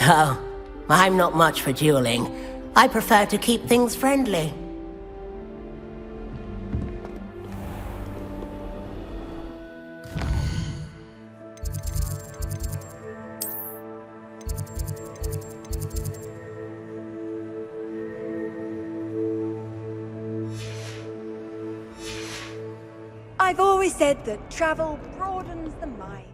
Oh, I'm not much for dueling. I prefer to keep things friendly. I've always said that travel broadens the mind.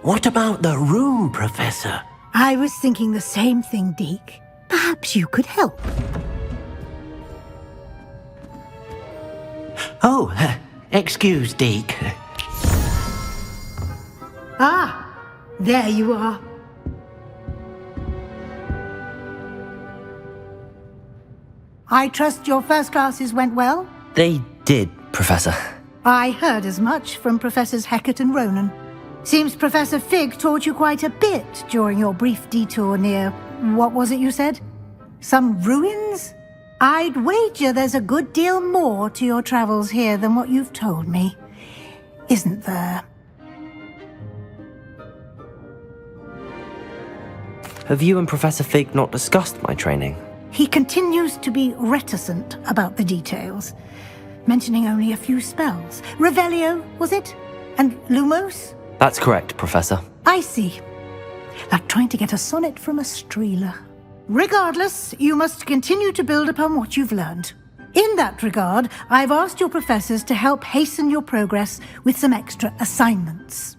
What about the room, Professor? I was thinking the same thing, Deke. Perhaps you could help. Oh, excuse, Deke. Ah, there you are. I trust your first classes went well? They did, Professor. I heard as much from Professors Hecat and Ronan. Seems Professor Fig taught you quite a bit during your brief detour near... what was it you said? Some ruins? I'd wager there's a good deal more to your travels here than what you've told me. Isn't there? Have you and Professor Fig not discussed my training? He continues to be reticent about the details, mentioning only a few spells. Revelio, was it? And Lumos? That's correct, Professor. I see. Like trying to get a sonnet from a streeler. Regardless, you must continue to build upon what you've learned. In that regard, I've asked your professors to help hasten your progress with some extra assignments.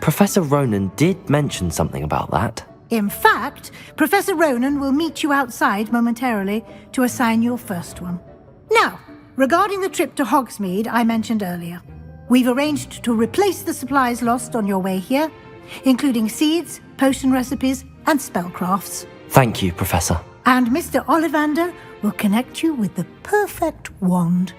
Professor Ronan did mention something about that. In fact, Professor Ronan will meet you outside momentarily to assign your first one. Now, regarding the trip to Hogsmeade I mentioned earlier, we've arranged to replace the supplies lost on your way here, including seeds, potion recipes, and spellcrafts. Thank you, Professor. And Mr. Ollivander will connect you with the perfect wand.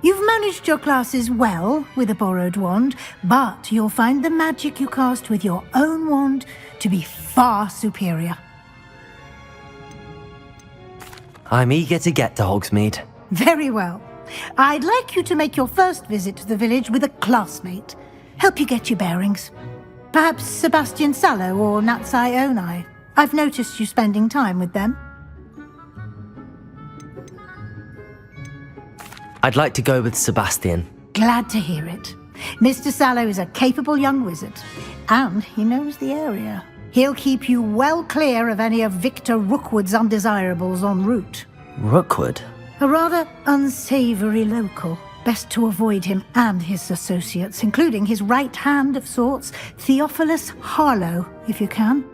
You've managed your classes well with a borrowed wand, but you'll find the magic you cast with your own wand to be far superior. I'm eager to get to Hogsmeade. Very well. I'd like you to make your first visit to the village with a classmate. Help you get your bearings. Perhaps Sebastian Sallow or Natsai Onai. I've noticed you spending time with them. I'd like to go with Sebastian. Glad to hear it. Mr. Sallow is a capable young wizard, and he knows the area. He'll keep you well clear of any of Victor Rookwood's undesirables en route. Rookwood? A rather unsavory local. Best to avoid him and his associates, including his right hand of sorts, Theophilus Harlow, if you can.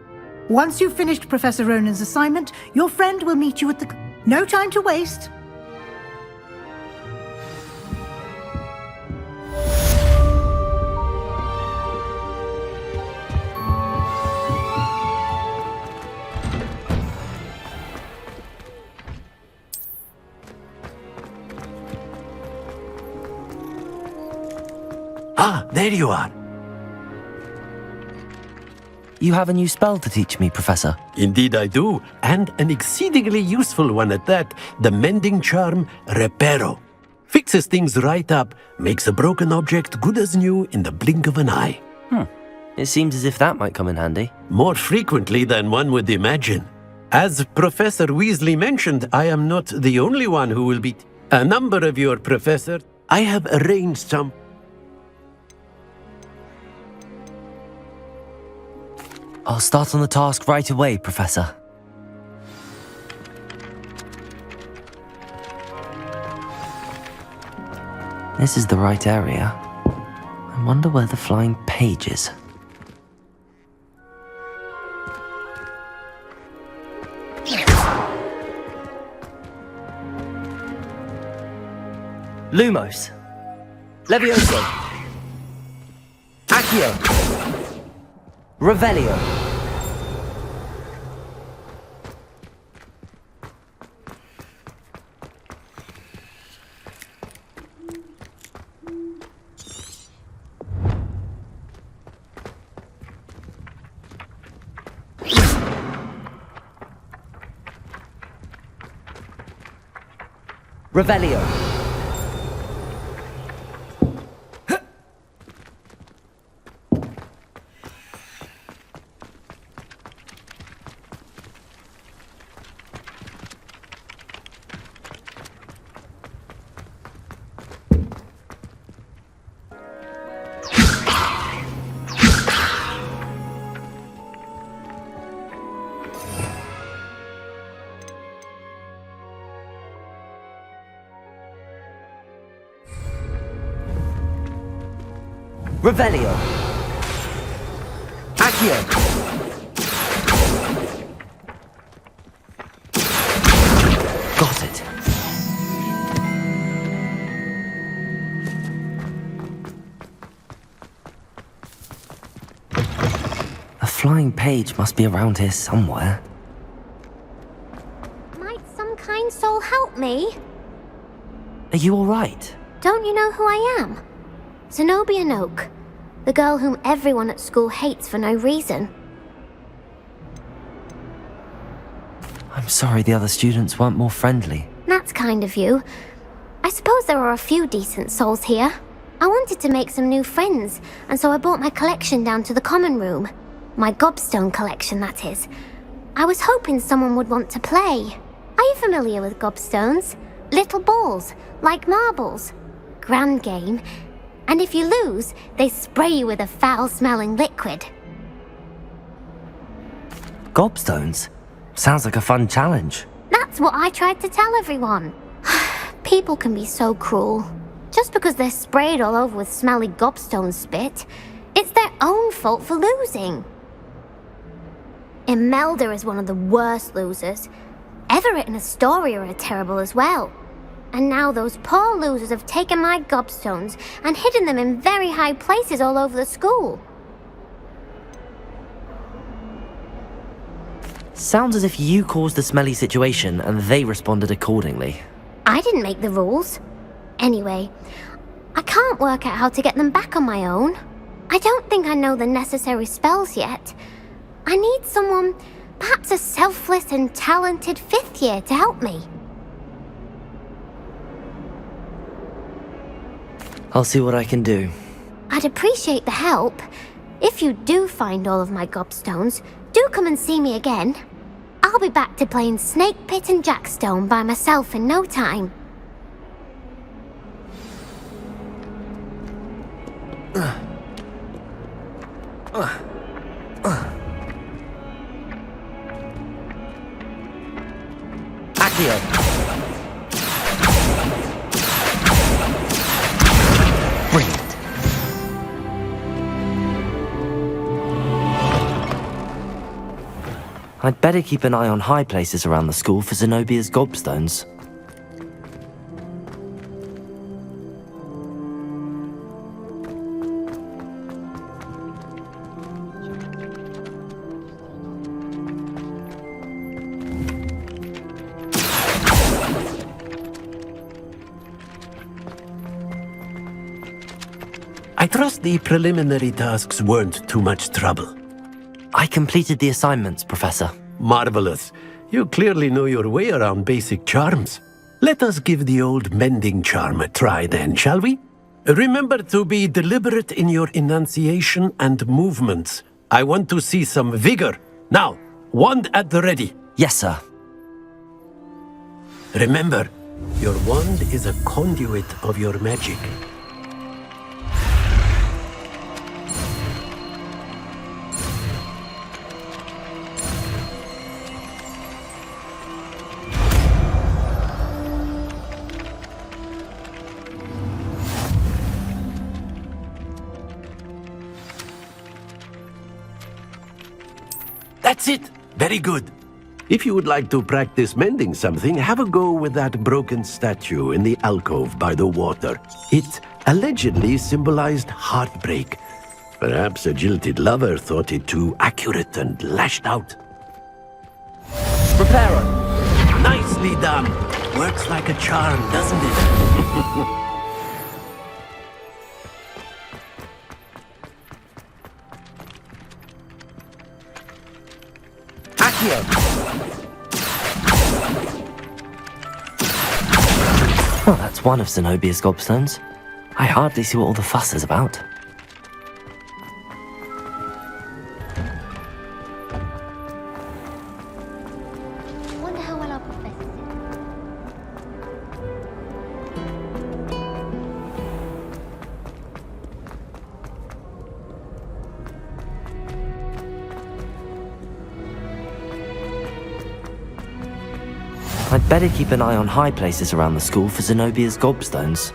Once you've finished Professor Ronan's assignment, your friend will meet you at the... No time to waste. Ah, there you are. You have a new spell to teach me, Professor. Indeed I do, and an exceedingly useful one at that, the mending charm Reparo. Fixes things right up, makes a broken object good as new in the blink of an eye. It seems as if that might come in handy. More frequently than one would imagine. As Professor Weasley mentioned, I am not the only one who will be... A number of your professors... I have arranged some... I'll start on the task right away, Professor. This is the right area. I wonder where the flying page is. Lumos. Levioso. Accio. Revelio. Revelio. Revelio. Accio. Got it. A flying page must be around here somewhere. Might some kind soul help me? Are you all right? Don't you know who I am? Zenobia Noak, the girl whom everyone at school hates for no reason. I'm sorry the other students weren't more friendly. That's kind of you. I suppose there are a few decent souls here. I wanted to make some new friends, and so I brought my collection down to the common room. My gobstone collection, that is. I was hoping someone would want to play. Are you familiar with gobstones? Little balls, like marbles. Grand game. And if you lose, they spray you with a foul-smelling liquid. Gobstones? Sounds like a fun challenge. That's what I tried to tell everyone. People can be so cruel. Just because they're sprayed all over with smelly gobstone spit, it's their own fault for losing. Imelda is one of the worst losers. Everett and Astoria are terrible as well. And now those poor losers have taken my gobstones and hidden them in very high places all over the school. Sounds as if you caused the smelly situation and they responded accordingly. I didn't make the rules. Anyway, I can't work out how to get them back on my own. I don't think I know the necessary spells yet. I need someone, perhaps a selfless and talented fifth year to help me. I'll see what I can do. I'd appreciate the help. If you do find all of my gobstones, do come and see me again. I'll be back to playing Snake Pit and Jackstone by myself in no time. Accio. Brilliant. I'd better keep an eye on high places around the school for Zenobia's gobstones. I trust the preliminary tasks weren't too much trouble. I completed the assignments, Professor. Marvelous. You clearly know your way around basic charms. Let us give the old mending charm a try then, shall we? Remember to be deliberate in your enunciation and movements. I want to see some vigor. Now, wand at the ready. Yes, sir. Remember, your wand is a conduit of your magic. That's it. Very good. If you would like to practice mending something, have a go with that broken statue in the alcove by the water. It allegedly symbolized heartbreak. Perhaps a jilted lover thought it too accurate and lashed out. Repairer! Nicely done. Works like a charm, doesn't it? Well, that's one of Zenobia's gobstones. I hardly see what all the fuss is about. Wonder how well our professor did. I'd better keep an eye on high places around the school for Zenobia's gobstones.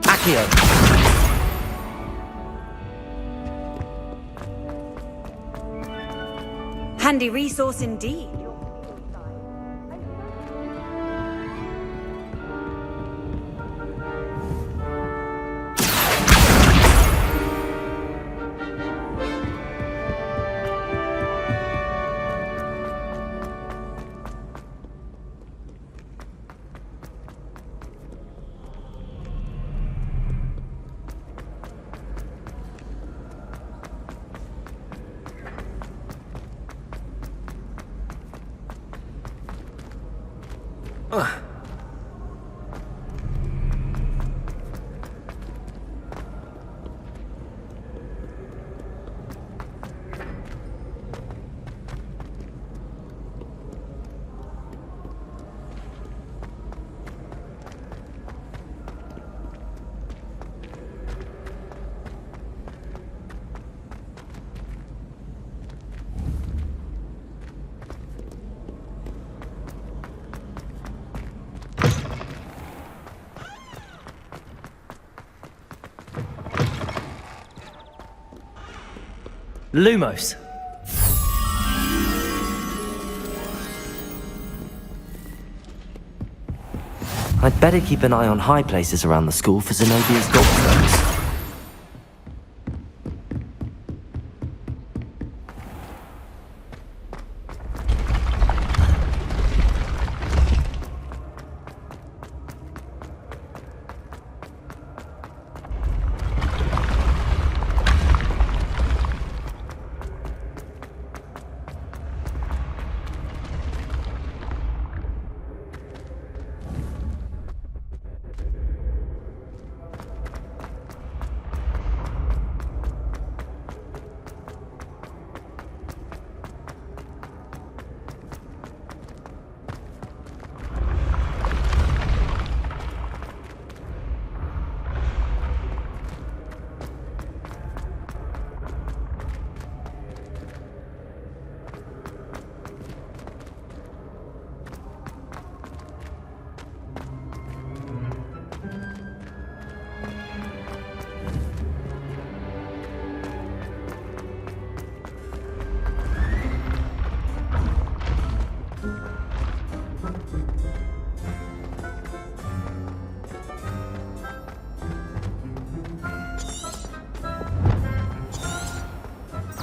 Accio! Handy resource indeed. Lumos! I'd better keep an eye on high places around the school for Zenobia's gobstones.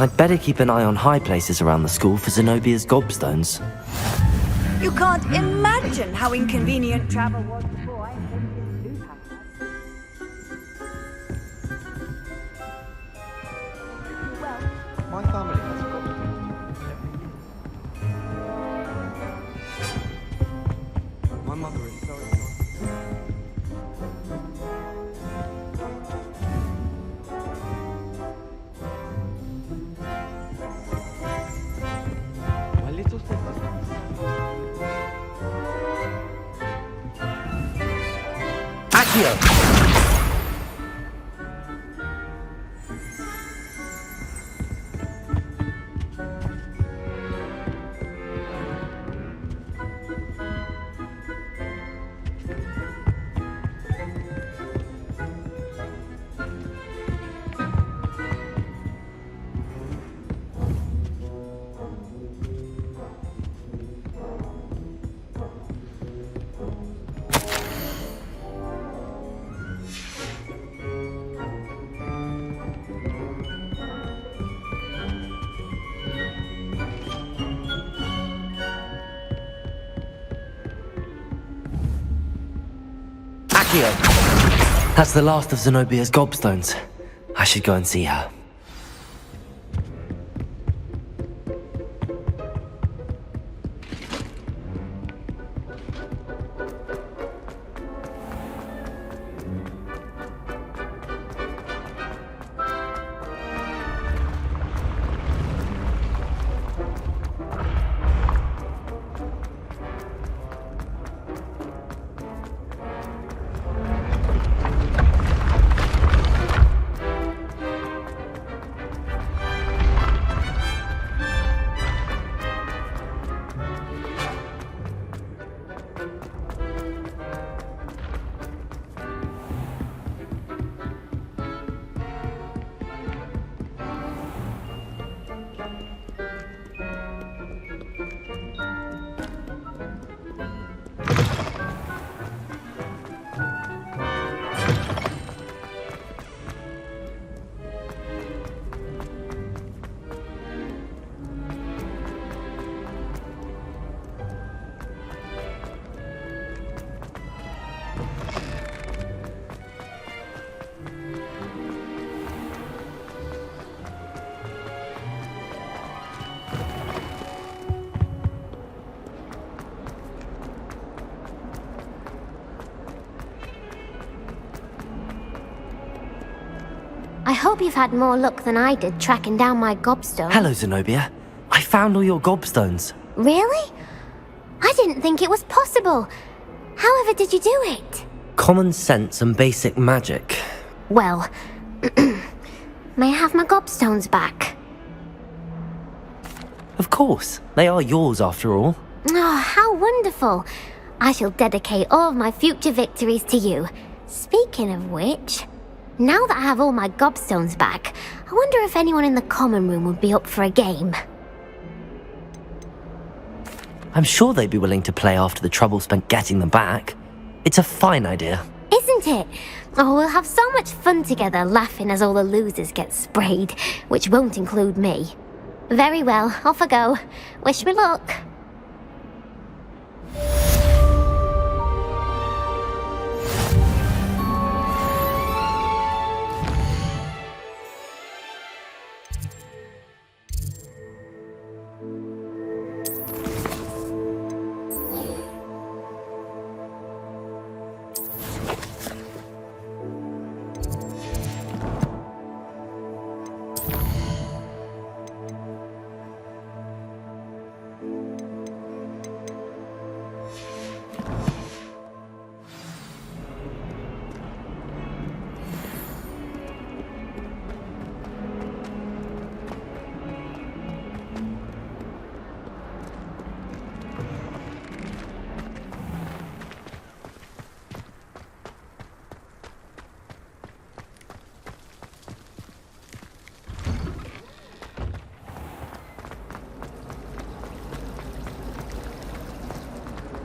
I'd better keep an eye on high places around the school for Zenobia's gobstones. You can't imagine how inconvenient travel was before I invented this loop hack. My family has got my mother is very nice. My little sister. Accio! Accio! That's the last of Zenobia's gobstones. I should go and see her. I hope you've had more luck than I did tracking down my gobstone. Hello, Zenobia. I found all your gobstones. Really? I didn't think it was possible. However did you do it? Common sense and basic magic. Well, may I have my gobstones back? Of course. They are yours after all. Oh, how wonderful. I shall dedicate all of my future victories to you. Speaking of which, now that I have all my gobstones back, I wonder if anyone in the common room would be up for a game. I'm sure they'd be willing to play after the trouble spent getting them back. It's a fine idea. Isn't it? Oh, we'll have so much fun together laughing as all the losers get sprayed, which won't include me. Very well, off I go. Wish me luck.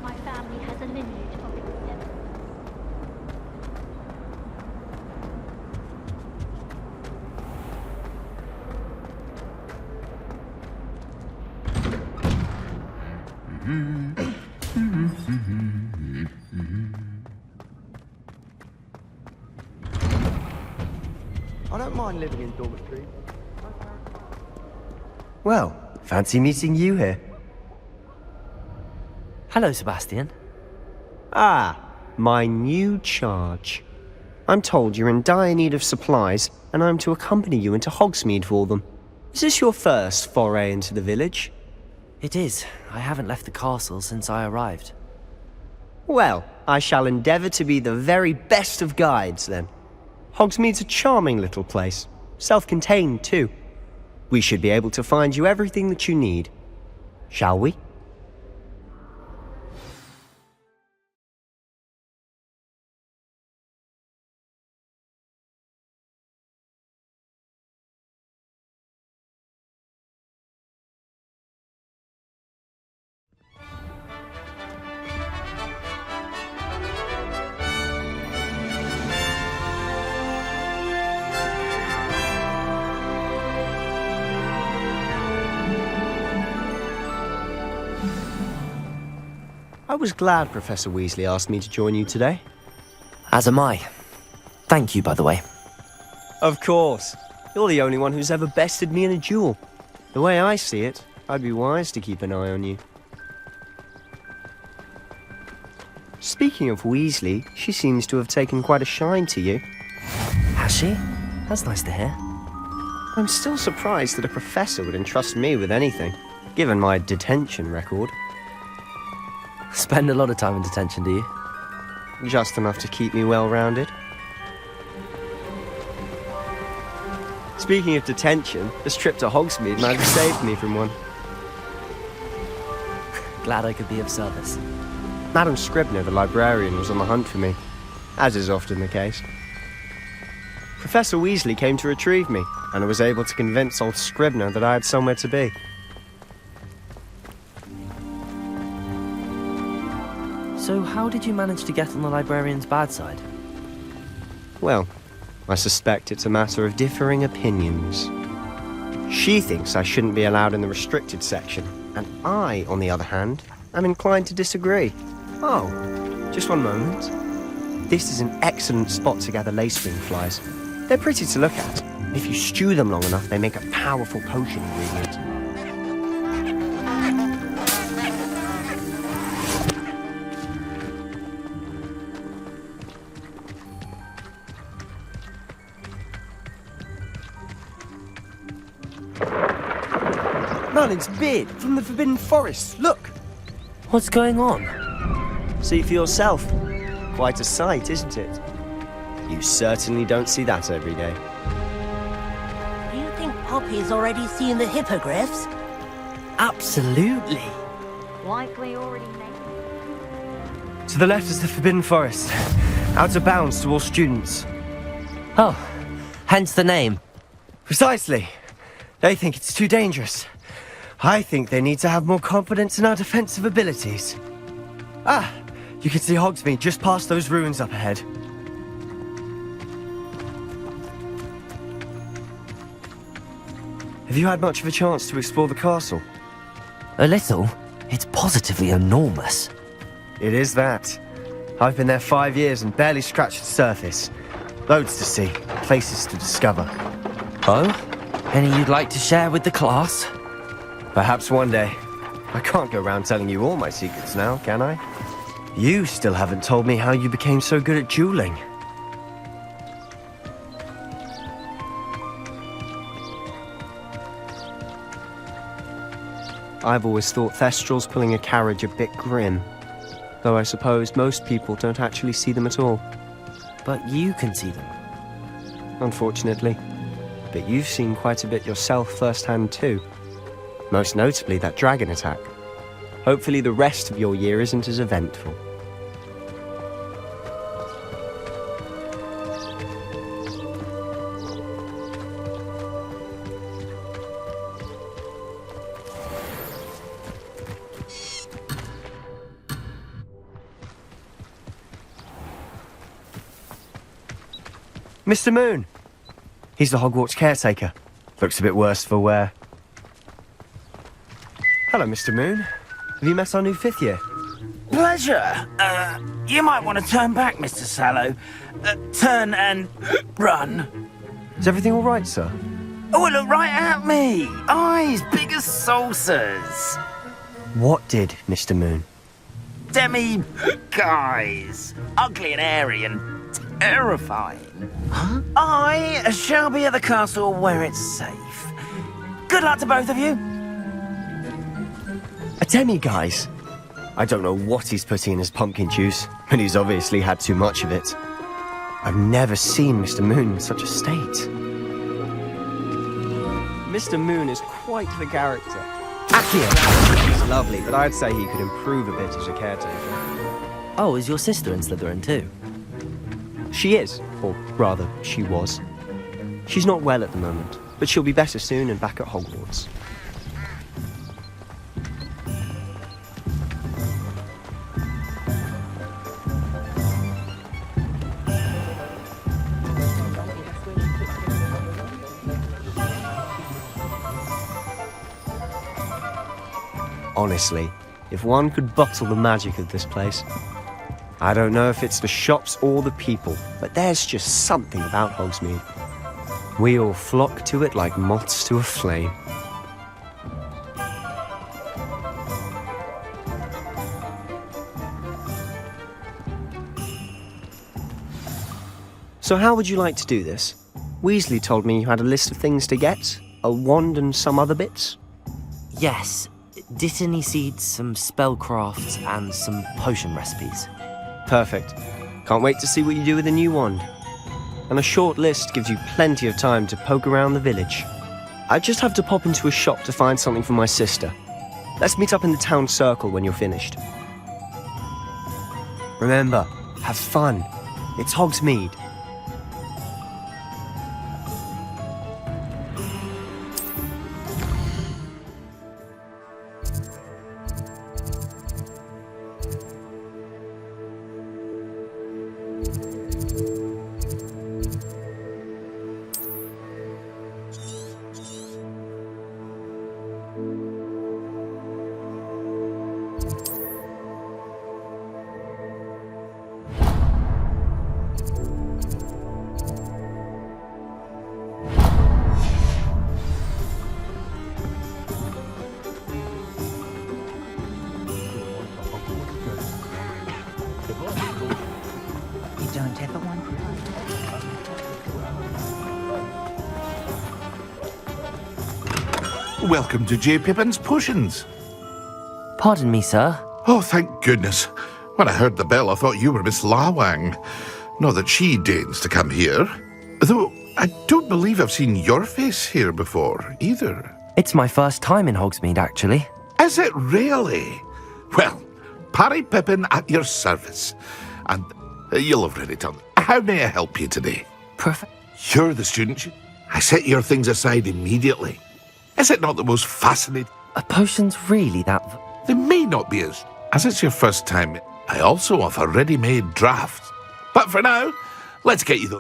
My family has a lineage of endeavor. I don't mind living in dormitories. Well, fancy meeting you here. Hello, Sebastian. Ah, my new charge. I'm told you're in dire need of supplies, and I'm to accompany you into Hogsmeade for them. Is this your first foray into the village? It is. I haven't left the castle since I arrived. Well, I shall endeavour to be the very best of guides, then. Hogsmeade's a charming little place. Self-contained, too. We should be able to find you everything that you need. Shall we? I was glad Professor Weasley asked me to join you today. As am I. Thank you, by the way. Of course. You're the only one who's ever bested me in a duel. The way I see it, I'd be wise to keep an eye on you. Speaking of Weasley, she seems to have taken quite a shine to you. Has she? That's nice to hear. I'm still surprised that a professor would entrust me with anything, given my detention record. Spend a lot of time in detention, do you? Just enough to keep me well-rounded. Speaking of detention, this trip to Hogsmeade might have saved me from one. Glad I could be of service. Madam Scribner, the librarian, was on the hunt for me, as is often the case. Professor Weasley came to retrieve me, and I was able to convince old Scribner that I had somewhere to be. So how did you manage to get on the librarian's bad side? Well, I suspect it's a matter of differing opinions. She thinks I shouldn't be allowed in the restricted section, and I, on the other hand, am inclined to disagree. Oh, just one moment. This is an excellent spot to gather lacewing flies. They're pretty to look at. If you stew them long enough, they make a powerful potion ingredient. Merlin's beard from the Forbidden Forest. Look! What's going on? See for yourself. Quite a sight, isn't it? You certainly don't see that every day. Do you think Poppy's already seen the hippogriffs? Absolutely. Likely already made. To the left is the Forbidden Forest. Out of bounds to all students. Oh, hence the name. Precisely. They think it's too dangerous. I think they need to have more confidence in our defensive abilities. Ah, you can see Hogsmeade just past those ruins up ahead. Have you had much of a chance to explore the castle? A little. It's positively enormous. It is that. I've been there 5 years and barely scratched the surface. Loads to see, places to discover. Oh? Any you'd like to share with the class? Perhaps one day. I can't go around telling you all my secrets now, can I? You still haven't told me how you became so good at dueling. I've always thought Thestrals pulling a carriage a bit grim. Though I suppose most people don't actually see them at all. But you can see them. Unfortunately. But you've seen quite a bit yourself firsthand too. Most notably that dragon attack. Hopefully the rest of your year isn't as eventful. Mr. Moon! He's the Hogwarts caretaker. Looks a bit worse for wear. Hello, Mr. Moon. Have you met our new 5th year? Pleasure. You might want to turn back, Mr. Sallow. Turn and run. Is everything all right, sir? Oh, look right at me. Eyes big as saucers. What did, Mr. Moon? Demi guys. Ugly and hairy and terrifying. Huh? I shall be at the castle where it's safe. Good luck to both of you. A demi-guise? I don't know what he's putting in his pumpkin juice, but he's obviously had too much of it. I've never seen Mr. Moon in such a state. Mr. Moon is quite the character. Accio! He's lovely, but I'd say he could improve a bit as a caretaker. Oh, is your sister in Slytherin too? She is, or rather, she was. She's not well at the moment, but she'll be better soon and back at Hogwarts. Honestly, if one could bottle the magic of this place, I don't know if it's the shops or the people, but there's just something about Hogsmeade. We all flock to it like moths to a flame. So how would you like to do this? Weasley told me you had a list of things to get, a wand and some other bits. Yes, Dittany seeds, some spellcrafts, and some potion recipes. Perfect. Can't wait to see what you do with the new wand. And a short list gives you plenty of time to poke around the village. I just have to pop into a shop to find something for my sister. Let's meet up in the town circle when you're finished. Remember, have fun. It's Hogsmeade. You don't ever want. Welcome to J. Pippin's Potions. Pardon me, sir. Oh, thank goodness. When I heard the bell, I thought you were Miss Lawang. Not that she deigns to come here. Though, I don't believe I've seen your face here before, either. It's my first time in Hogsmeade, actually. Is it really? Well, Parry Pippin at your service. And you'll have already done. How may I help you today? You're the student. I set your things aside immediately. Is it not the most fascinating? Are potions really that... They may not be as it's your first time. I also offer ready-made drafts. But for now, let's get you the...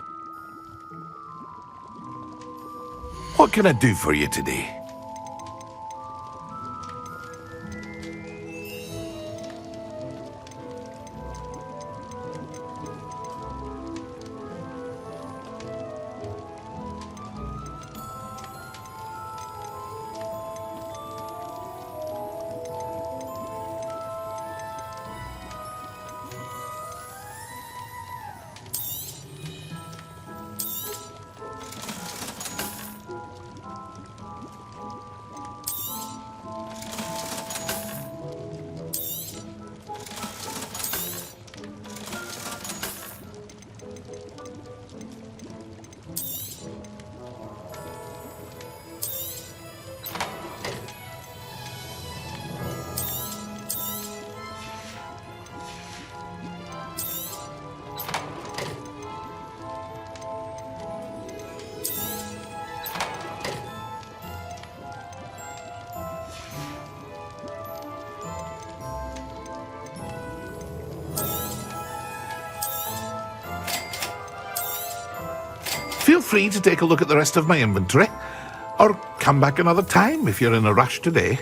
What can I do for you today? Feel free to take a look at the rest of my inventory, or come back another time if you're in a rush today.